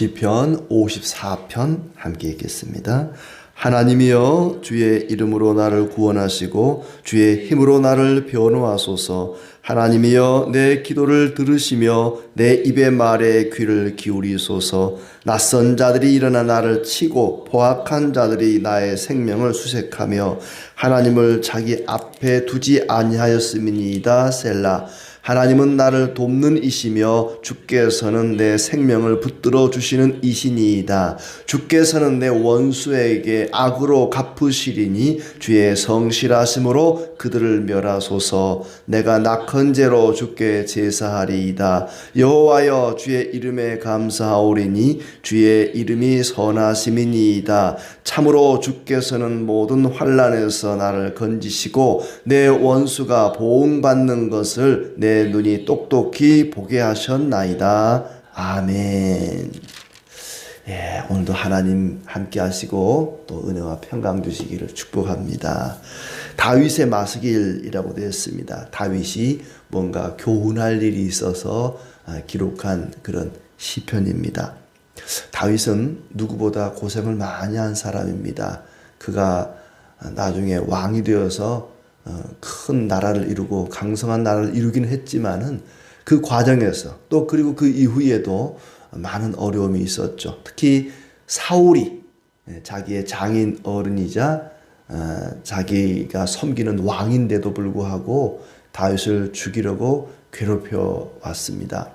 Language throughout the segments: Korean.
시편 54편 함께 읽겠습니다. 하나님이여 주의 이름으로 나를 구원하시고 주의 힘으로 나를 변호하소서. 하나님이여 내 기도를 들으시며 내 입의 말에 귀를 기울이소서. 낯선 자들이 일어나 나를 치고 포악한 자들이 나의 생명을 수색하며 하나님을 자기 앞에 두지 아니하였음이니이다. 셀라. 하나님은 나를 돕는 이시며 주께서는 내 생명을 붙들어 주시는 이시니이다. 주께서는 내 원수에게 악으로 갚으시리니 주의 성실하심으로 그들을 멸하소서. 내가 낙헌제로 주께 제사하리이다. 여호와여 주의 이름에 감사하오리니 주의 이름이 선하심이니이다. 참으로 주께서는 모든 환난에서 나를 건지시고 내 원수가 보응받는 것을 내 눈이 똑똑히 보게 하셨나이다. 아멘. 예, 오늘도 하나님 함께 하시고 또 은혜와 평강 주시기를 축복합니다. 다윗의 마스길이라고 되어 있습니다. 다윗이 뭔가 교훈할 일이 있어서 기록한 그런 시편입니다. 다윗은 누구보다 고생을 많이 한 사람입니다. 그가 나중에 왕이 되어서 큰 나라를 이루고 강성한 나라를 이루긴 했지만은 그 과정에서 또 그리고 그 이후에도 많은 어려움이 있었죠. 특히 사울이 자기의 장인 어른이자 자기가 섬기는 왕인데도 불구하고 다윗을 죽이려고 괴롭혀 왔습니다.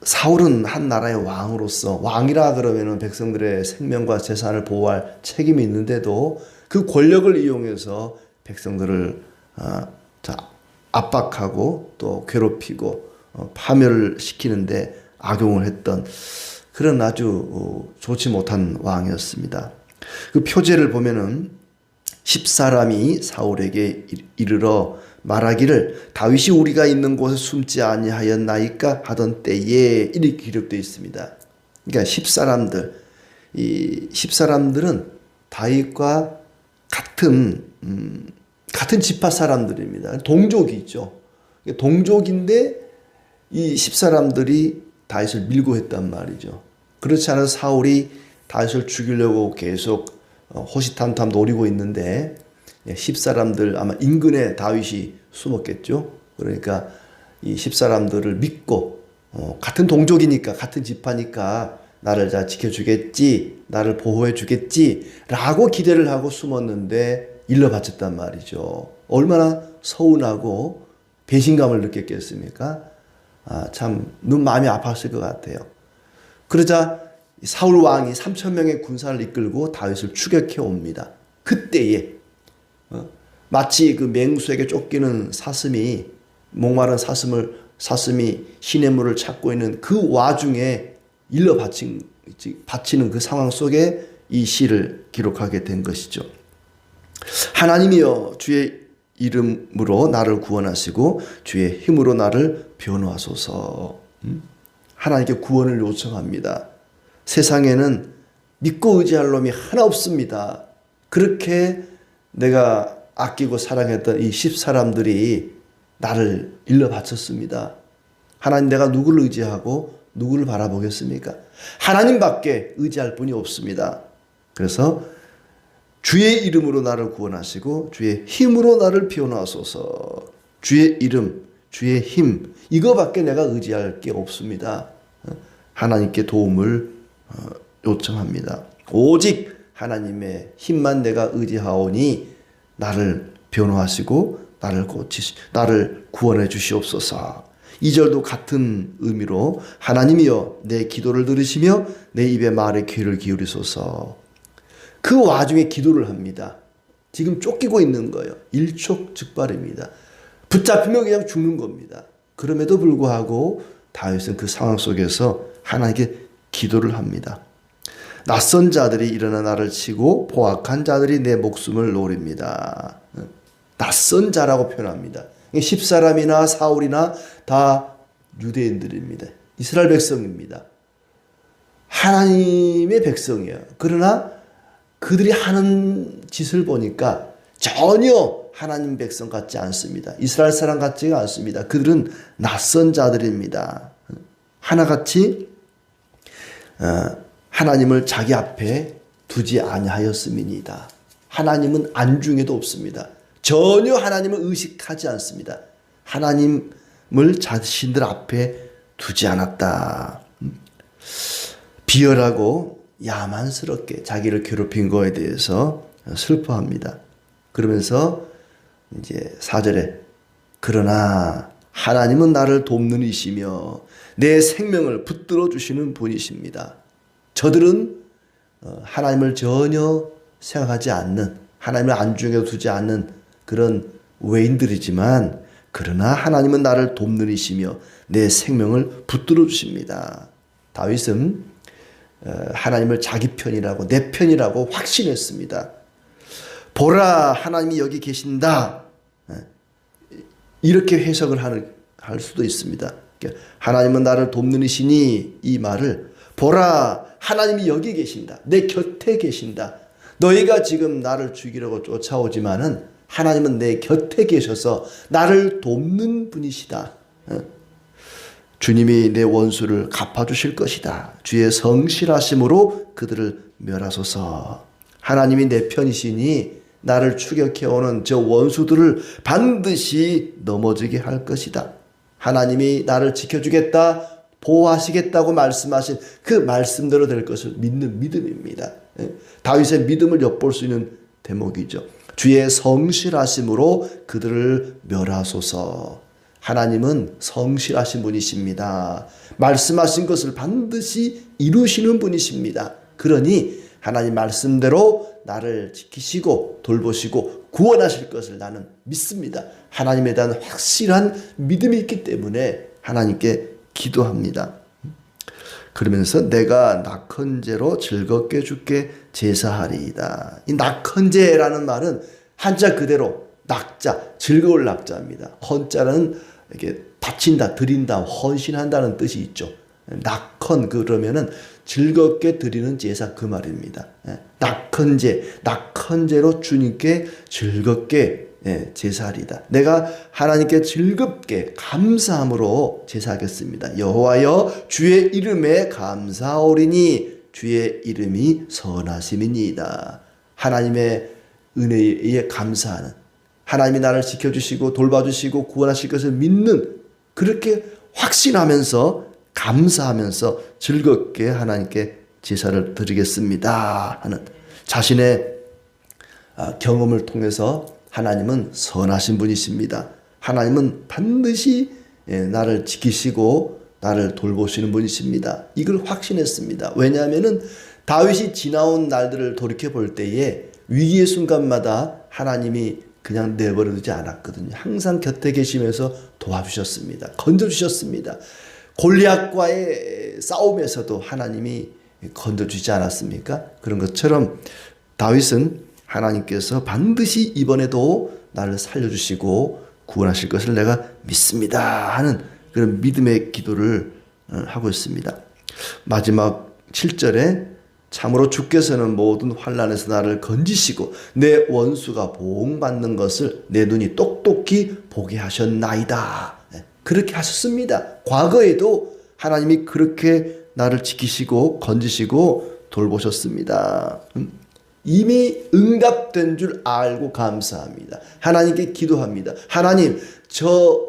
사울은 한 나라의 왕으로서 왕이라 그러면은 백성들의 생명과 재산을 보호할 책임이 있는데도 그 권력을 이용해서 백성들을 압박하고 또 괴롭히고 파멸을 시키는데 악용을 했던 그런 아주 좋지 못한 왕이었습니다. 그 표제를 보면은 10사람이 사울에게 이르러 말하기를 다윗이 우리가 있는 곳에 숨지 아니하였나이까 하던 때에 이렇게 기록되어 있습니다. 그러니까 10사람들, 이 10사람들은 다윗과 같은 지파 사람들입니다. 동족이죠. 동족인데 이 10사람들이 다윗을 밀고 했단 말이죠. 그렇지 않아서 사울이 다윗을 죽이려고 계속 호시탐탐 노리고 있는데 10사람들 아마 인근에 다윗이 숨었겠죠. 그러니까 이 10사람들을 믿고 같은 동족이니까 같은 지파니까 나를 잘 지켜주겠지, 나를 보호해 주겠지 라고 기대를 하고 숨었는데 일러 바쳤단 말이죠. 얼마나 서운하고 배신감을 느꼈겠습니까? 참 마음이 아팠을 것 같아요. 그러자 사울 왕이 3,000명의 군사를 이끌고 다윗을 추격해 옵니다. 그때에 마치 그 맹수에게 쫓기는 사슴이 목마른 사슴이 시냇물을 찾고 있는 그 와중에 일러 바치는 그 상황 속에 이 시를 기록하게 된 것이죠. 하나님이여 주의 이름으로 나를 구원하시고 주의 힘으로 나를 변호하소서. 하나님께 구원을 요청합니다. 세상에는 믿고 의지할 놈이 하나 없습니다. 그렇게 내가 아끼고 사랑했던 이 10사람들이 나를 일러 바쳤습니다. 하나님, 내가 누구를 의지하고 누구를 바라보겠습니까? 하나님밖에 의지할 분이 없습니다. 그래서 주의 이름으로 나를 구원하시고 주의 힘으로 나를 변호하소서. 주의 이름, 주의 힘, 이거밖에 내가 의지할 게 없습니다. 하나님께 도움을 요청합니다. 오직 하나님의 힘만 내가 의지하오니 나를 변호하시고 나를 구원해 주시옵소서. 2절도 같은 의미로 하나님이여 내 기도를 들으시며 내 입의 말에 귀를 기울이소서. 그 와중에 기도를 합니다. 지금 쫓기고 있는 거예요. 일촉즉발입니다. 붙잡히면 그냥 죽는 겁니다. 그럼에도 불구하고 다윗은 그 상황 속에서 하나님께 기도를 합니다. 낯선 자들이 일어나 나를 치고 포악한 자들이 내 목숨을 노립니다. 낯선 자라고 표현합니다. 10사람이나 사울이나 다 유대인들입니다. 이스라엘 백성입니다. 하나님의 백성이에요. 그러나 그들이 하는 짓을 보니까 전혀 하나님 백성 같지 않습니다. 이스라엘 사람 같지가 않습니다. 그들은 낯선 자들입니다. 하나같이 하나님을 자기 앞에 두지 아니하였음이니이다. 하나님은 안중에도 없습니다. 전혀 하나님을 의식하지 않습니다. 하나님을 자신들 앞에 두지 않았다. 비열하고 야만스럽게 자기를 괴롭힌 거에 대해서 슬퍼합니다. 그러면서 이제 4절에 그러나 하나님은 나를 돕는 이시며 내 생명을 붙들어 주시는 분이십니다. 저들은 하나님을 전혀 생각하지 않는, 하나님을 안중에 두지 않는 그런 외인들이지만 그러나 하나님은 나를 돕는 이시며 내 생명을 붙들어 주십니다. 다윗은 하나님을 자기 편이라고, 내 편이라고 확신했습니다. 보라, 하나님이 여기 계신다. 이렇게 해석을 할 수도 있습니다. 하나님은 나를 돕는 이시니, 이 말을 보라, 하나님이 여기 계신다. 내 곁에 계신다. 너희가 지금 나를 죽이려고 쫓아오지만은 하나님은 내 곁에 계셔서 나를 돕는 분이시다. 주님이 내 원수를 갚아주실 것이다. 주의 성실하심으로 그들을 멸하소서. 하나님이 내 편이시니 나를 추격해오는 저 원수들을 반드시 넘어지게 할 것이다. 하나님이 나를 지켜주겠다, 보호하시겠다고 말씀하신 그 말씀대로 될 것을 믿는 믿음입니다. 다윗의 믿음을 엿볼 수 있는 대목이죠. 주의 성실하심으로 그들을 멸하소서. 하나님은 성실하신 분이십니다. 말씀하신 것을 반드시 이루시는 분이십니다. 그러니 하나님 말씀대로 나를 지키시고 돌보시고 구원하실 것을 나는 믿습니다. 하나님에 대한 확실한 믿음이 있기 때문에 하나님께 기도합니다. 그러면서 내가 낙헌제로 즐겁게 주께 제사하리이다. 이 낙헌제라는 말은 한자 그대로 낙자, 즐거울 낙자입니다. 헌자는 이렇게 바친다, 드린다, 헌신한다는 뜻이 있죠. 낙헌 그러면은 즐겁게 드리는 제사 그 말입니다. 낙헌제, 낙헌제로 주님께 즐겁게 제사하리다. 내가 하나님께 즐겁게 감사함으로 제사하겠습니다. 여호와여 주의 이름에 감사하오리니 주의 이름이 선하심이니이다. 하나님의 은혜에 의해 감사하는, 하나님이 나를 지켜주시고 돌봐주시고 구원하실 것을 믿는, 그렇게 확신하면서 감사하면서 즐겁게 하나님께 제사를 드리겠습니다 하는 자신의 경험을 통해서 하나님은 선하신 분이십니다. 하나님은 반드시 나를 지키시고 나를 돌보시는 분이십니다. 이걸 확신했습니다. 왜냐하면 다윗이 지나온 날들을 돌이켜 볼 때에 위기의 순간마다 하나님이 그냥 내버려 두지 않았거든요. 항상 곁에 계시면서 도와주셨습니다. 건져주셨습니다. 골리앗과의 싸움에서도 하나님이 건져주지 않았습니까? 그런 것처럼 다윗은 하나님께서 반드시 이번에도 나를 살려주시고 구원하실 것을 내가 믿습니다 하는 그런 믿음의 기도를 하고 있습니다. 마지막 7절에 참으로 주께서는 모든 환난에서 나를 건지시고 내 원수가 보응받는 것을 내 눈이 똑똑히 보게 하셨나이다. 그렇게 하셨습니다. 과거에도 하나님이 그렇게 나를 지키시고 건지시고 돌보셨습니다. 이미 응답된 줄 알고 감사합니다. 하나님께 기도합니다. 하나님, 저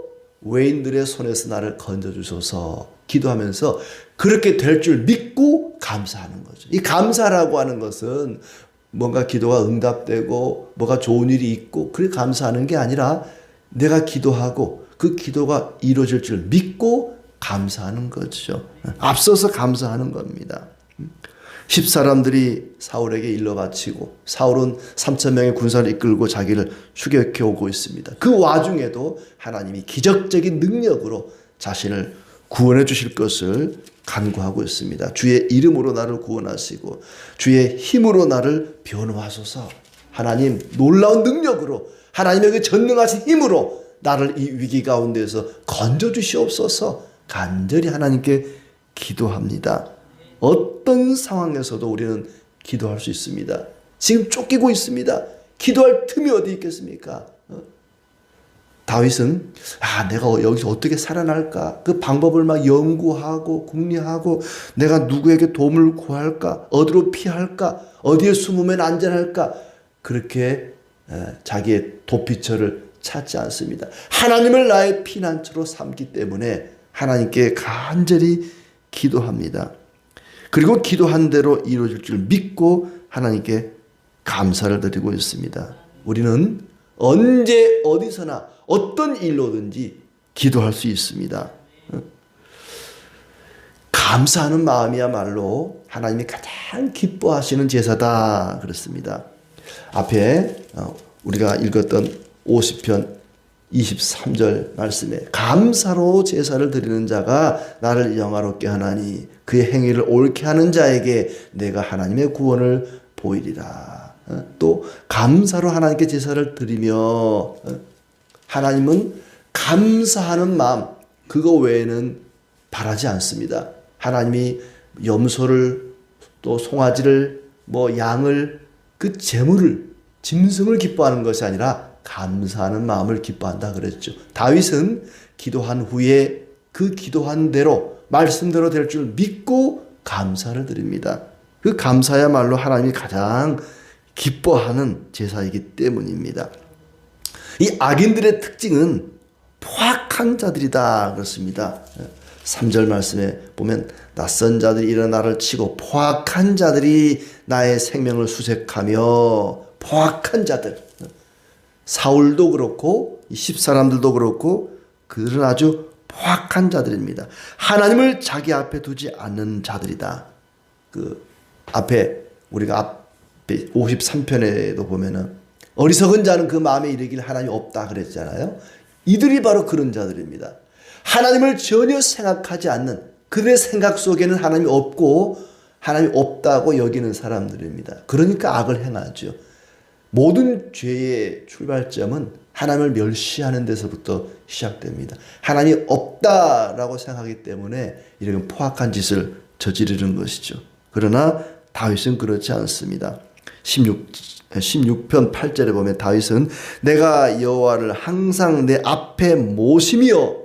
외인들의 손에서 나를 건져주소서 기도하면서 그렇게 될 줄 믿고 감사하는 거죠. 이 감사라고 하는 것은 뭔가 기도가 응답되고 뭐가 좋은 일이 있고 그래 감사하는 게 아니라 내가 기도하고 그 기도가 이루어질 줄 믿고 감사하는 거죠. 앞서서 감사하는 겁니다. 10사람들이 사울에게 일러 바치고 사울은 3,000명의 군사를 이끌고 자기를 추격해 오고 있습니다. 그 와중에도 하나님이 기적적인 능력으로 자신을 구원해 주실 것을 간구하고 있습니다. 주의 이름으로 나를 구원하시고 주의 힘으로 나를 변호하소서. 하나님 놀라운 능력으로 하나님의 그 전능하신 힘으로 나를 이 위기 가운데서 건져주시옵소서 간절히 하나님께 기도합니다. 어떤 상황에서도 우리는 기도할 수 있습니다. 지금 쫓기고 있습니다. 기도할 틈이 어디 있겠습니까? 다윗은 내가 여기서 어떻게 살아날까? 그 방법을 막 연구하고 궁리하고 내가 누구에게 도움을 구할까? 어디로 피할까? 어디에 숨으면 안전할까? 그렇게 자기의 도피처를 찾지 않습니다. 하나님을 나의 피난처로 삼기 때문에 하나님께 간절히 기도합니다. 그리고 기도한 대로 이루어질 줄 믿고 하나님께 감사를 드리고 있습니다. 우리는 언제 어디서나 어떤 일로든지 기도할 수 있습니다. 감사하는 마음이야말로 하나님이 가장 기뻐하시는 제사다 그렇습니다. 앞에 우리가 읽었던 50편 23절 말씀에 감사로 제사를 드리는 자가 나를 영화롭게 하나니 그의 행위를 옳게 하는 자에게 내가 하나님의 구원을 보이리라. 또 감사로 하나님께 제사를 드리며 하나님은 감사하는 마음 그거 외에는 바라지 않습니다. 하나님이 염소를 또 송아지를 양을 그 제물을 짐승을 기뻐하는 것이 아니라 감사하는 마음을 기뻐한다 그랬죠. 다윗은 기도한 후에 그 기도한 대로 말씀대로 될 줄 믿고 감사를 드립니다. 그 감사야말로 하나님이 가장 기뻐하는 제사이기 때문입니다. 이 악인들의 특징은 포악한 자들이다 그렇습니다. 3절 말씀에 보면 낯선 자들이 일어나 나를 치고 포악한 자들이 나의 생명을 수색하며 포악한 자들 사울도 그렇고 이 10사람들도 그렇고 그들은 아주 포악한 자들입니다. 하나님을 자기 앞에 두지 않는 자들이다. 그 앞에 우리가 앞에 53편에도 보면은 어리석은 자는 그 마음에 이르길 하나님이 없다 그랬잖아요. 이들이 바로 그런 자들입니다. 하나님을 전혀 생각하지 않는 그들의 생각 속에는 하나님이 없고 하나님이 없다고 여기는 사람들입니다. 그러니까 악을 행하죠. 모든 죄의 출발점은 하나님을 멸시하는 데서부터 시작됩니다. 하나님이 없다라고 생각하기 때문에 이런 포악한 짓을 저지르는 것이죠. 그러나 다윗은 그렇지 않습니다. 16편 8절에 보면 다윗은 내가 여호와를 항상 내 앞에 모시며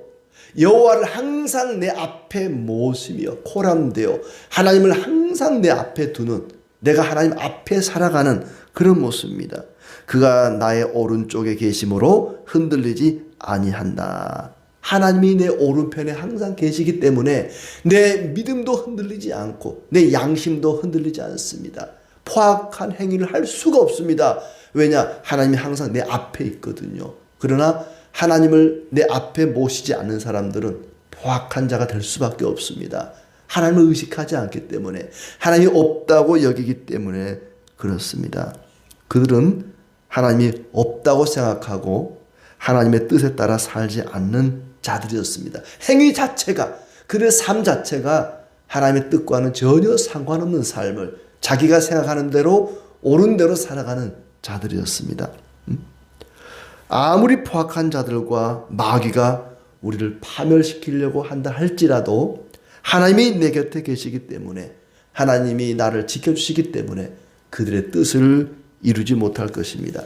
여호와를 항상 내 앞에 모시며 코람되어 하나님을 항상 내 앞에 두는 내가 하나님 앞에 살아가는 그런 모습입니다. 그가 나의 오른쪽에 계심으로 흔들리지 아니한다. 하나님이 내 오른편에 항상 계시기 때문에 내 믿음도 흔들리지 않고 내 양심도 흔들리지 않습니다. 포악한 행위를 할 수가 없습니다. 왜냐? 하나님이 항상 내 앞에 있거든요. 그러나 하나님을 내 앞에 모시지 않는 사람들은 포악한 자가 될 수밖에 없습니다. 하나님을 의식하지 않기 때문에 하나님이 없다고 여기기 때문에 그렇습니다. 그들은 하나님이 없다고 생각하고 하나님의 뜻에 따라 살지 않는 자들이었습니다. 행위 자체가 그들의 삶 자체가 하나님의 뜻과는 전혀 상관없는 삶을 자기가 생각하는 대로 옳은 대로 살아가는 자들이었습니다. 아무리 포악한 자들과 마귀가 우리를 파멸시키려고 한다 할지라도 하나님이 내 곁에 계시기 때문에 하나님이 나를 지켜주시기 때문에 그들의 뜻을 이루지 못할 것입니다.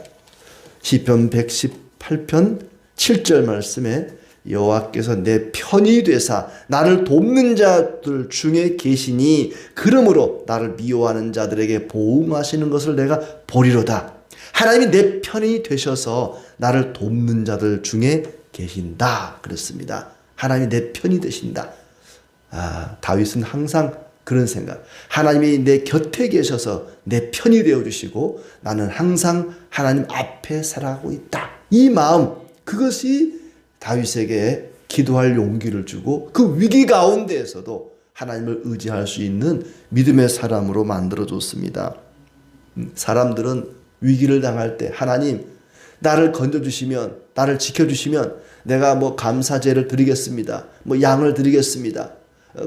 시편 118편 7절 말씀에 여호와께서 내 편이 되사 나를 돕는 자들 중에 계시니 그러므로 나를 미워하는 자들에게 보응하시는 것을 내가 보리로다. 하나님이 내 편이 되셔서 나를 돕는 자들 중에 계신다 그랬습니다. 하나님이 내 편이 되신다. 다윗은 항상 그런 생각. 하나님이 내 곁에 계셔서 내 편이 되어주시고 나는 항상 하나님 앞에 살아가고 있다. 이 마음 그것이 다윗에게 기도할 용기를 주고 그 위기 가운데에서도 하나님을 의지할 수 있는 믿음의 사람으로 만들어줬습니다. 사람들은 위기를 당할 때 하나님 나를 건져주시면 나를 지켜주시면 내가 감사제를 드리겠습니다. 양을 드리겠습니다.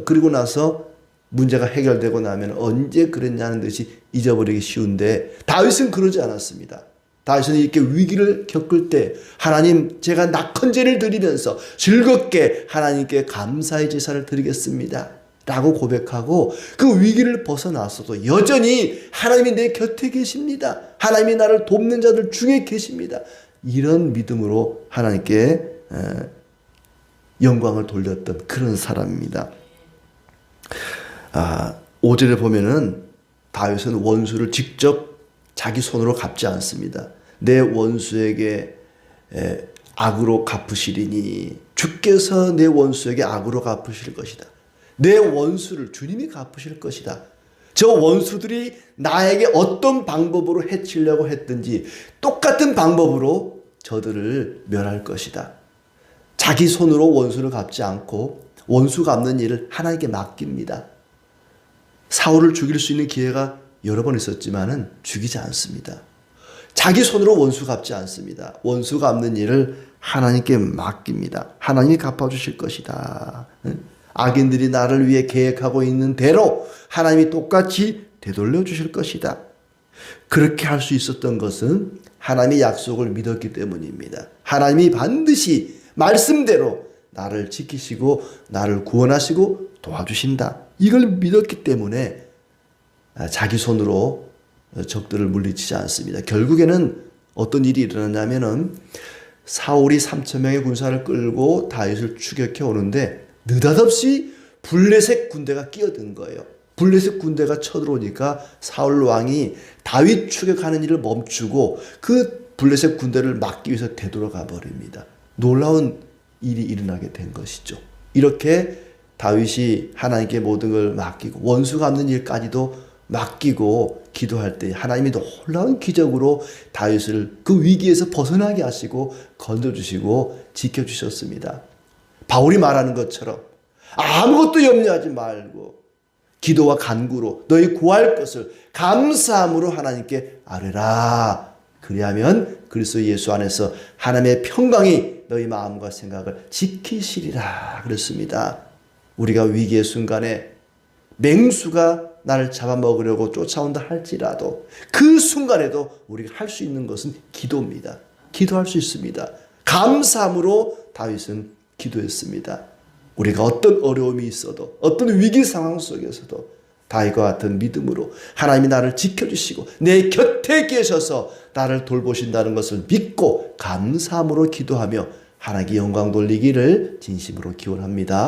그리고 나서 문제가 해결되고 나면 언제 그랬냐는 듯이 잊어버리기 쉬운데 다윗은 그러지 않았습니다. 다윗은 이렇게 위기를 겪을 때 하나님 제가 낙헌제를 드리면서 즐겁게 하나님께 감사의 제사를 드리겠습니다 라고 고백하고 그 위기를 벗어나서도 여전히 하나님이 내 곁에 계십니다. 하나님이 나를 돕는 자들 중에 계십니다. 이런 믿음으로 하나님께 영광을 돌렸던 그런 사람입니다. 5절에 보면은 다윗은 원수를 직접 자기 손으로 갚지 않습니다. 내 원수에게 악으로 갚으시리니 주께서 내 원수에게 악으로 갚으실 것이다. 내 원수를 주님이 갚으실 것이다. 저 원수들이 나에게 어떤 방법으로 해치려고 했든지 똑같은 방법으로 저들을 멸할 것이다. 자기 손으로 원수를 갚지 않고 원수 갚는 일을 하나님께 맡깁니다. 사울을 죽일 수 있는 기회가 여러 번 있었지만은 죽이지 않습니다. 자기 손으로 원수 갚지 않습니다. 원수 갚는 일을 하나님께 맡깁니다. 하나님이 갚아주실 것이다. 악인들이 나를 위해 계획하고 있는 대로 하나님이 똑같이 되돌려 주실 것이다. 그렇게 할 수 있었던 것은 하나님의 약속을 믿었기 때문입니다. 하나님이 반드시 말씀대로 나를 지키시고 나를 구원하시고 도와주신다. 이걸 믿었기 때문에 자기 손으로 적들을 물리치지 않습니다. 결국에는 어떤 일이 일어났냐면은 사울이 3,000명의 군사를 끌고 다윗을 추격해 오는데 느닷없이 블레셋 군대가 끼어든 거예요. 블레셋 군대가 쳐들어오니까 사울 왕이 다윗 추격하는 일을 멈추고 그 블레셋 군대를 막기 위해서 되돌아가 버립니다. 놀라운 일이 일어나게 된 것이죠. 이렇게 다윗이 하나님께 모든 걸 맡기고 원수 갚는 일까지도 맡기고 기도할 때 하나님이 놀라운 기적으로 다윗을 그 위기에서 벗어나게 하시고 건져주시고 지켜주셨습니다. 바울이 말하는 것처럼 아무것도 염려하지 말고 기도와 간구로 너희 구할 것을 감사함으로 하나님께 아뢰라. 그리하면 그리스도 예수 안에서 하나님의 평강이 너희 마음과 생각을 지키시리라 그랬습니다. 우리가 위기의 순간에 맹수가 나를 잡아먹으려고 쫓아온다 할지라도 그 순간에도 우리가 할 수 있는 것은 기도입니다. 기도할 수 있습니다. 감사함으로 다윗은 기도했습니다. 우리가 어떤 어려움이 있어도 어떤 위기 상황 속에서도 다윗과 같은 믿음으로 하나님이 나를 지켜주시고 내 곁에 계셔서 나를 돌보신다는 것을 믿고 감사함으로 기도하며 하나님께 영광 돌리기를 진심으로 기원합니다.